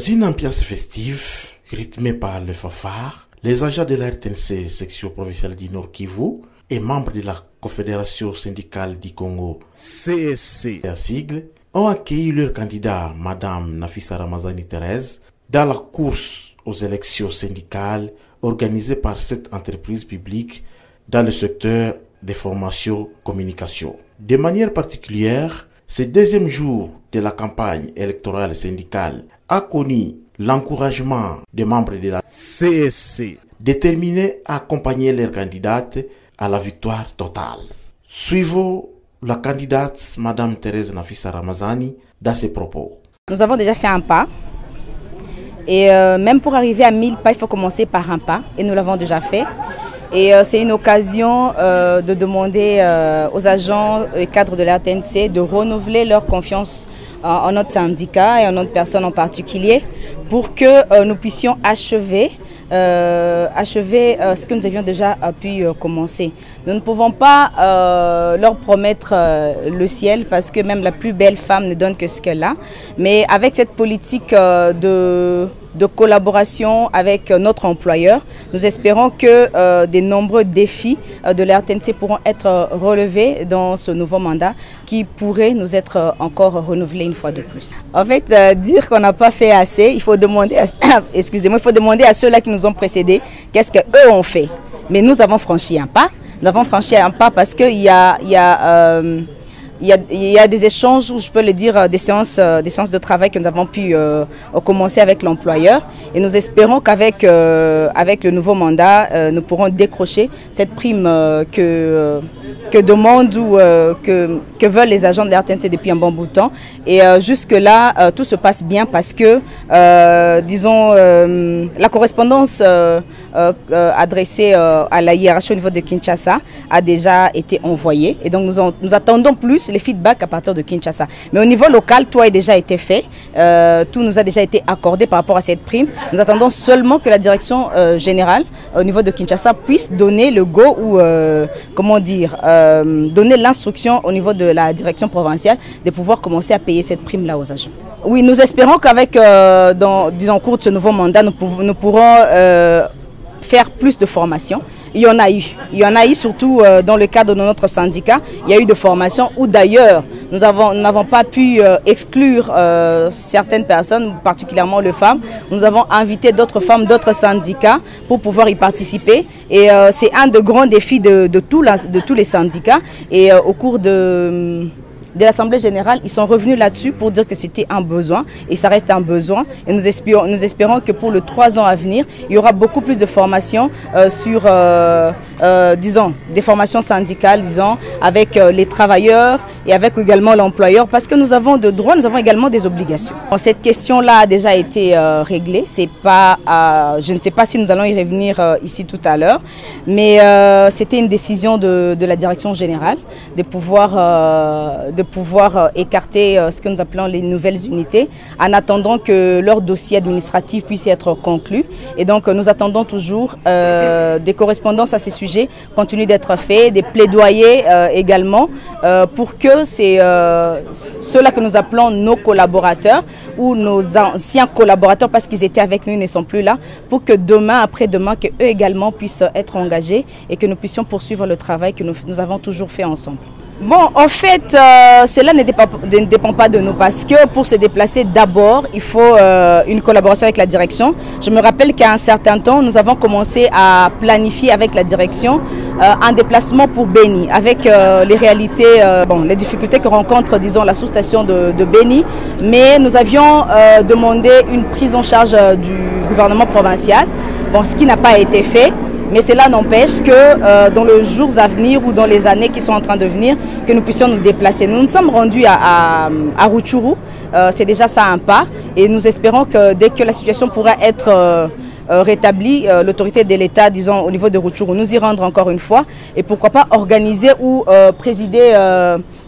une ambiance festive, rythmée par le fanfare, les agents de la RTNC section provinciale du Nord Kivu et membres de la Confédération syndicale du Congo, CSC, à sigle, ont accueilli leur candidat, Madame Nafissa Ramazani Thérèse, dans la course aux élections syndicales organisée par cette entreprise publique dans le secteur des formations-communication. De manière particulière, ce deuxième jour de la campagne électorale syndicale a connu l'encouragement des membres de la CSC déterminés à accompagner leur candidate à la victoire totale. Suivons la candidate Madame Thérèse Nafissa Ramazani dans ses propos. Nous avons déjà fait un pas et même pour arriver à 1000 pas, il faut commencer par un pas et nous l'avons déjà fait. Et c'est une occasion de demander aux agents et cadres de la RTNC de renouveler leur confiance en notre syndicat et en notre personne en particulier pour que nous puissions achever ce que nous avions déjà pu commencer. Nous ne pouvons pas leur promettre le ciel parce que même la plus belle femme ne donne que ce qu'elle a. Mais avec cette politique de collaboration avec notre employeur, nous espérons que des nombreux défis de la RTNC pourront être relevés dans ce nouveau mandat qui pourrait nous être encore renouvelé une fois de plus. En fait, dire qu'on n'a pas fait assez, il faut demander à, excusez-moi, il faut demander à ceux-là qui nous ont précédés qu'est-ce qu'eux ont fait. Mais nous avons franchi un pas. Nous avons franchi un pas parce qu'il y a des échanges, où je peux le dire, des séances de travail que nous avons pu commencer avec l'employeur. Et nous espérons qu'avec avec le nouveau mandat, nous pourrons décrocher cette prime que demandent ou que veulent les agents de la RTNC depuis un bon bout de temps. Et jusque-là, tout se passe bien parce que, disons, la correspondance adressée à la hiérarchie au niveau de Kinshasa a déjà été envoyée. Et donc, nous attendons plus les feedbacks à partir de Kinshasa. Mais au niveau local, tout a déjà été fait. Tout nous a déjà été accordé par rapport à cette prime. Nous attendons seulement que la direction générale au niveau de Kinshasa puisse donner le go ou, comment dire, donner l'instruction au niveau de la direction provinciale de pouvoir commencer à payer cette prime-là aux agents. Oui, nous espérons qu'avec, disons, au cours de ce nouveau mandat, nous pourrons faire plus de formations. Il y en a eu. Il y en a eu surtout dans le cadre de notre syndicat. Il y a eu des formations où d'ailleurs nous n'avons pas pu exclure certaines personnes, particulièrement les femmes. Nous avons invité d'autres femmes, d'autres syndicats pour pouvoir y participer. Et c'est un des grands défis de tous les syndicats. Et au cours de l'Assemblée générale, ils sont revenus là-dessus pour dire que c'était un besoin et ça reste un besoin. Et nous espérons que pour les 3 ans à venir, il y aura beaucoup plus de formations sur, disons, des formations syndicales, disons, avec les travailleurs et avec également l'employeur parce que nous avons des droits, nous avons également des obligations. Bon, cette question-là a déjà été réglée. C'est pas, je ne sais pas si nous allons y revenir ici tout à l'heure, mais c'était une décision de la direction générale de pouvoir écarter ce que nous appelons les nouvelles unités en attendant que leur dossier administratif puisse être conclu. Et donc nous attendons toujours des correspondances à ces sujets continuent d'être faits, des plaidoyers également pour que ceux-là que nous appelons nos collaborateurs ou nos anciens collaborateurs parce qu'ils étaient avec nous, ils ne sont plus là, pour que demain, après-demain, qu'eux également puissent être engagés et que nous puissions poursuivre le travail que nous avons toujours fait ensemble. Bon, en fait, cela ne dépend pas de nous parce que pour se déplacer, d'abord, il faut une collaboration avec la direction. Je me rappelle qu'à un certain temps, nous avons commencé à planifier avec la direction un déplacement pour Beni, avec les réalités, les difficultés que rencontre, disons, la sous-station de Beni. Mais nous avions demandé une prise en charge du gouvernement provincial, bon, ce qui n'a pas été fait. Mais cela n'empêche que dans les jours à venir ou dans les années qui sont en train de venir, que nous puissions nous déplacer. Nous nous sommes rendus à Rutshuru, c'est déjà ça un pas. Et nous espérons que dès que la situation pourra être rétablie, l'autorité de l'État, disons, au niveau de Rutshuru, nous y rendre encore une fois. Et pourquoi pas organiser ou présider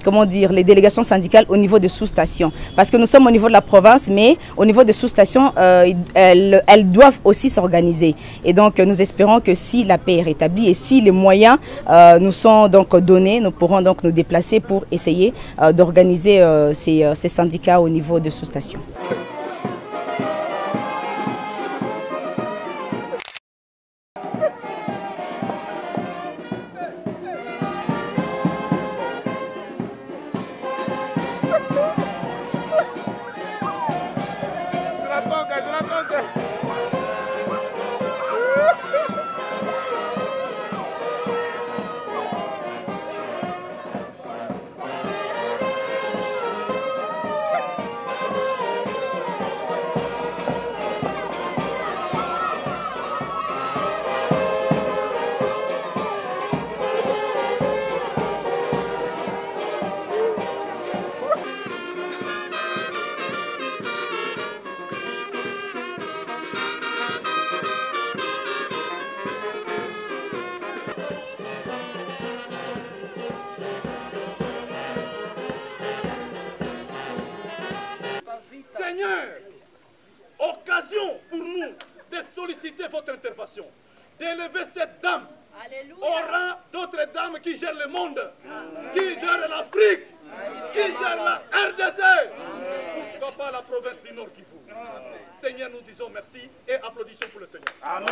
comment dire, les délégations syndicales au niveau de sous-stations. Parce que nous sommes au niveau de la province, mais au niveau des sous-stations, elles doivent aussi s'organiser. Et donc, nous espérons que si la paix est rétablie et si les moyens nous sont donc donnés, nous pourrons donc nous déplacer pour essayer d'organiser ces syndicats au niveau de sous-stations. votre intervention, d'élever cette dame au rang d'autres dames qui gèrent le monde, qui gèrent l'Afrique, qui gèrent la RDC, pourquoi pas la province du Nord Kivu. Seigneur, nous disons merci et applaudissons pour le Seigneur. Amen.